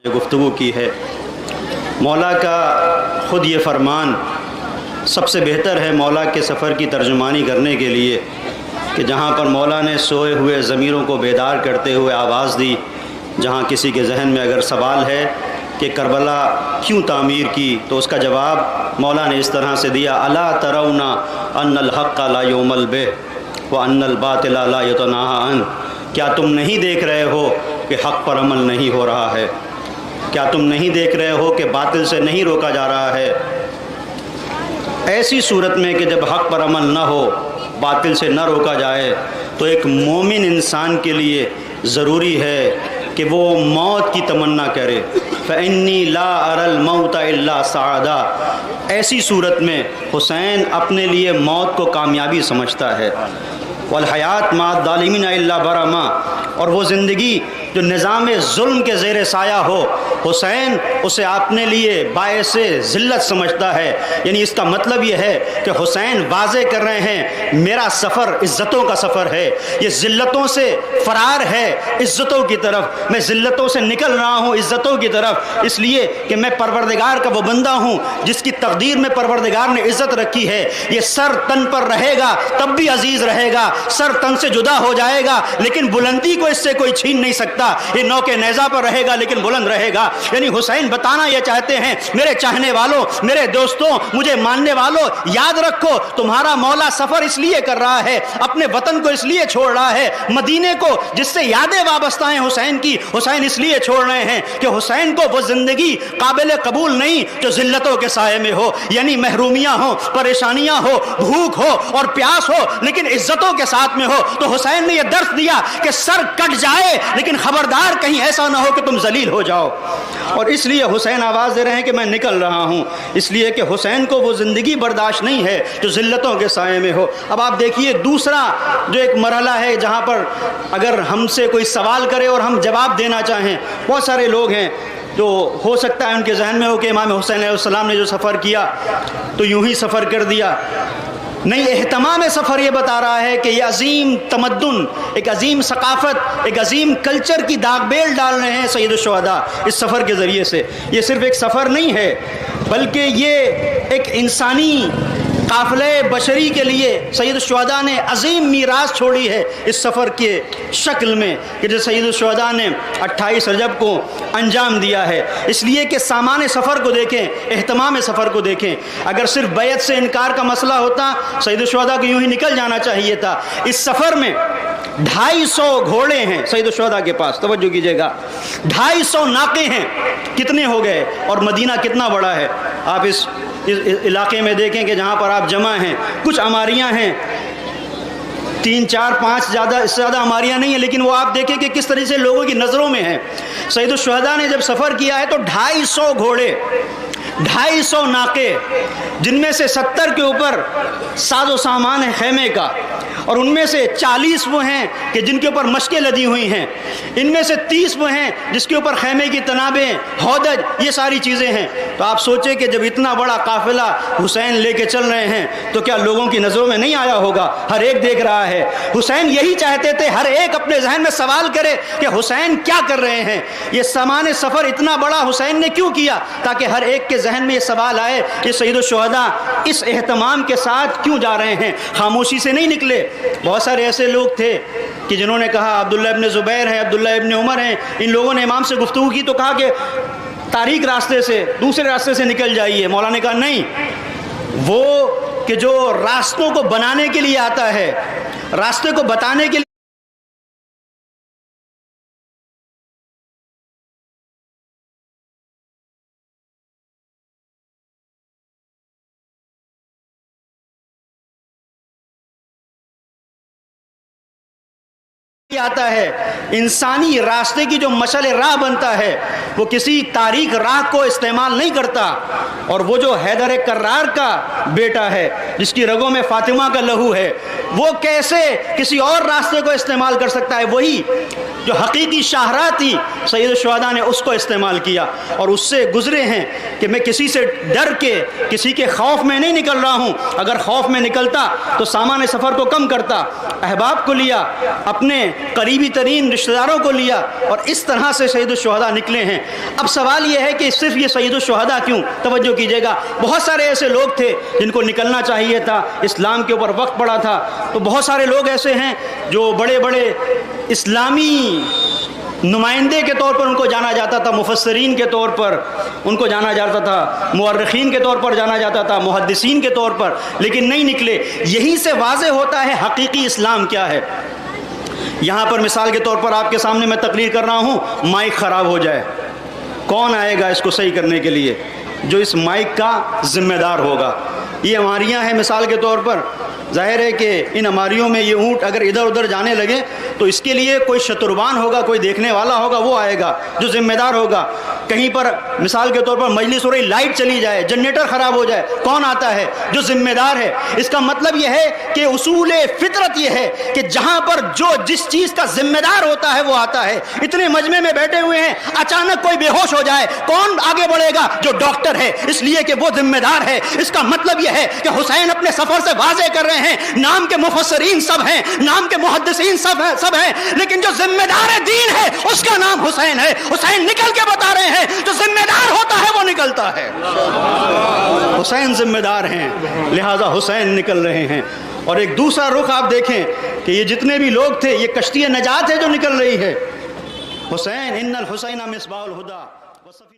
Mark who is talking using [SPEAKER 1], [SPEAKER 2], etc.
[SPEAKER 1] گفتگو کی ہے۔ مولا کا خود یہ فرمان سب سے بہتر ہے مولا کے سفر کی ترجمانی کرنے کے لیے کہ جہاں پر مولا نے سوئے ہوئے ضمیروں کو بیدار کرتے ہوئے آواز دی، جہاں کسی کے ذہن میں اگر سوال ہے کہ کربلا کیوں تعمیر کی تو اس کا جواب مولا نے اس طرح سے دیا: الا ترون ان الحق لا یعمل بہ وان الباطل لا یتناہی عنہ۔ کیا تم نہیں دیکھ رہے ہو کہ حق پر عمل نہیں ہو رہا ہے؟ کیا تم نہیں دیکھ رہے ہو کہ باطل سے نہیں روکا جا رہا ہے؟ ایسی صورت میں کہ جب حق پر عمل نہ ہو، باطل سے نہ روکا جائے، تو ایک مومن انسان کے لیے ضروری ہے کہ وہ موت کی تمنا کرے۔ فإنی لا أرى الموت إلا سعادہ۔ ایسی صورت میں حسین اپنے لیے موت کو کامیابی سمجھتا ہے۔ والحیات مع الظالمین الا برما، اور وہ زندگی جو نظام ظلم کے زیر سایہ ہو، حسین اسے اپنے لیے باعث ذلت سمجھتا ہے۔ یعنی اس کا مطلب یہ ہے کہ حسین واضح کر رہے ہیں میرا سفر عزتوں کا سفر ہے، یہ ذلتوں سے فرار ہے عزتوں کی طرف، میں ذلتوں سے نکل رہا ہوں عزتوں کی طرف، اس لیے کہ میں پروردگار کا وہ بندہ ہوں جس کی تقدیر میں پروردگار نے عزت رکھی ہے۔ یہ سر تن پر رہے گا تب بھی عزیز رہے گا، سر تن سے جدا ہو جائے گا لیکن بلندی کو اس سے کوئی چھین نہیں سکتا۔ یہ نوک نیزہ پر رہے گا لیکن بلند رہے گا۔ یعنی حسین بتانا یہ چاہتے ہیں، میرے چاہنے والوں، میرے دوستوں، مجھے ماننے والوں، یاد رکھو تمہارا مولا سفر اس لیے کر رہا ہے، اپنے وطن کو اس لیے چھوڑ رہا ہے، مدینے کو جس سے یادیں وابستہ ہیں حسین کی، حسین اس لیے چھوڑ رہے ہیں کہ حسین کو وہ زندگی قابل قبول نہیں جو ذلتوں کے سائے میں ہو، یعنی محرومیاں ہو، پریشانیاں ہو، بھوک ہو اور پیاس ہو لیکن عزتوں کے ساتھ میں ہو۔ تو حسین نے یہ درس دیا کہ سر کٹ جائے لیکن خبردار کہیں ایسا نہ ہو کہ تم ذلیل ہو جاؤ، اور اس لیے حسین آواز دے رہے ہیں کہ میں نکل رہا ہوں، اس لیے کہ حسین کو وہ زندگی برداشت نہیں ہے جو ذلتوں کے سائے میں ہو۔ اب آپ دیکھیے دوسرا جو ایک مرحلہ ہے جہاں پر اگر ہم سے کوئی سوال کرے اور ہم جواب دینا چاہیں، بہت سارے لوگ ہیں جو ہو سکتا ہے ان کے ذہن میں ہو کہ امام حسین علیہ السلام نے جو سفر کیا تو یوں ہی سفر کر دیا۔ نہیں، اہتمام سفر یہ بتا رہا ہے کہ یہ عظیم تمدن، ایک عظیم ثقافت، ایک عظیم کلچر کی داغ بیل ڈال رہے ہیں سید الشہداء اس سفر کے ذریعے سے۔ یہ صرف ایک سفر نہیں ہے بلکہ یہ ایک انسانی قافلہ بشری کے لیے سید الشہداء نے عظیم میراث چھوڑی ہے اس سفر کے شکل میں کہ جو سید الشہداء نے 28 رجب کو انجام دیا ہے۔ اس لیے کہ سامان سفر کو دیکھیں، اہتمام سفر کو دیکھیں۔ اگر صرف بیعت سے انکار کا مسئلہ ہوتا سید الشہداء کو یوں ہی نکل جانا چاہیے تھا۔ اس سفر میں 250 گھوڑے ہیں سید الشہداء کے پاس، توجہ کیجیے گا، 250 ناقے ہیں، کتنے ہو گئے؟ اور مدینہ کتنا بڑا ہے؟ آپ اس علاقے میں دیکھیں کہ جہاں پر آپ جمع ہیں، کچھ عماریاں ہیں، 3 4 5 زیادہ اس سے زیادہ عماریاں نہیں ہیں، لیکن وہ آپ دیکھیں کہ کس طرح سے لوگوں کی نظروں میں ہیں۔ سید الشہداء نے جب سفر کیا ہے تو 250 گھوڑے، 250 ناقے، جن میں سے 70 کے اوپر ساز و سامان ہے خیمے کا، اور ان میں سے 40 وہ ہیں کہ جن کے اوپر مشقیں لدی ہوئی ہیں، ان میں سے 30 وہ ہیں جس کے اوپر خیمے کی تنابیں، ہودج، یہ ساری چیزیں ہیں۔ تو آپ سوچیں کہ جب اتنا بڑا قافلہ حسین لے کے چل رہے ہیں تو کیا لوگوں کی نظروں میں نہیں آیا ہوگا؟ ہر ایک دیکھ رہا ہے۔ حسین یہی چاہتے تھے ہر ایک اپنے ذہن میں سوال کرے کہ حسین کیا کر رہے ہیں، یہ سامان سفر اتنا بڑا حسین نے کیوں کیا، تاکہ ہر ایک کے ذہن میں یہ سوال آئے کہ سید الشہداء اس اہتمام کے ساتھ کیوں جا رہے ہیں، خاموشی سے نہیں نکلے۔ بہت سارے ایسے لوگ تھے کہ جنہوں نے کہا، عبداللہ ابن زبیر ہیں، عبداللہ ابن عمر ہیں، ان لوگوں نے امام سے گفتگو کی تو کہا کہ تاریک راستے سے، دوسرے راستے سے نکل جائیے۔ مولانا نے کہا نہیں، وہ کہ جو راستوں کو بنانے کے لیے آتا ہے، راستے کو بتانے کے لیے آتا ہے، انسانی راستے کی جو مشعل راہ بنتا ہے وہ کسی تاریک راہ کو استعمال نہیں کرتا۔ اور وہ جو حیدر کرار کا بیٹا ہے جس کی رگوں میں فاطمہ کا لہو ہے، وہ کیسے کسی اور راستے کو استعمال کر سکتا ہے؟ وہی جو حقیقی شاہراہ تھی سید الشہداء نے اس کو استعمال کیا اور اس سے گزرے ہیں کہ میں کسی سے ڈر کے، کسی کے خوف میں نہیں نکل رہا ہوں۔ اگر خوف میں نکلتا تو سامان سفر کو کم کرتا۔ احباب کو لیا، اپنے قریبی ترین رشتہ داروں کو لیا اور اس طرح سے سید الشہداء نکلے ہیں۔ اب سوال یہ ہے کہ صرف یہ سید الشہداء کیوں؟ توجہ کیجیے گا، بہت سارے ایسے لوگ تھے جن کو نکلنا چاہیے تھا، اسلام کے اوپر وقت پڑا تھا، تو بہت سارے لوگ ایسے ہیں جو بڑے بڑے اسلامی نمائندے کے طور پر ان کو جانا جاتا تھا، مفسرین کے طور پر ان کو جانا جاتا تھا، مورخین کے طور پر جانا جاتا تھا، محدثین کے طور پر، لیکن نہیں نکلے۔ یہی سے واضح ہوتا ہے حقیقی اسلام کیا ہے۔ یہاں پر مثال کے طور پر آپ کے سامنے میں تقریر کر رہا ہوں، مائک خراب ہو جائے، کون آئے گا اس کو صحیح کرنے کے لیے؟ جو اس مائک کا ذمہ دار ہوگا۔ یہ ہماریاں ہیں مثال کے طور پر، ظاہر ہے کہ ان ہماریوں میں یہ اونٹ اگر ادھر ادھر جانے لگے تو اس کے لیے کوئی شتربان ہوگا، کوئی دیکھنے والا ہوگا، وہ آئے گا جو ذمہ دار ہوگا۔ کہیں پر مثال کے طور پر مجلس ہو رہی، لائٹ چلی جائے، جنریٹر خراب ہو جائے، کون آتا ہے؟ جو ذمہ دار ہے۔ اس کا مطلب یہ ہے کہ اصول فطرت یہ ہے کہ جہاں پر جو جس چیز کا ذمہ دار ہوتا ہے وہ آتا ہے۔ اتنے مجمع میں بیٹھے ہوئے ہیں، اچانک کوئی بے ہوش ہو جائے، کون آگے بڑھے گا؟ جو ڈاکٹر ہے، اس لیے کہ وہ ذمہ دار ہے۔ اس کا مطلب یہ ہے کہ حسین اپنے سفر سے واضح کر رہے ہیں، نام کے مفسرین سب ہیں، نام کے محدثین سب ہیں، لیکن جو ذمہ دار دین ہے اس کا نام حسین ہے۔ حسین نکل کے بتا رہے ہیں، جو ذمہ دار ہوتا ہے وہ نکلتا ہے۔ حسین ذمہ دار ہیں، لہذا حسین نکل رہے ہیں۔ اور ایک دوسرا رخ آپ دیکھیں کہ یہ جتنے بھی لوگ تھے، یہ کشتی نجات ہے جو نکل رہی ہے۔ حسین ان الحسین مصباح الہدی۔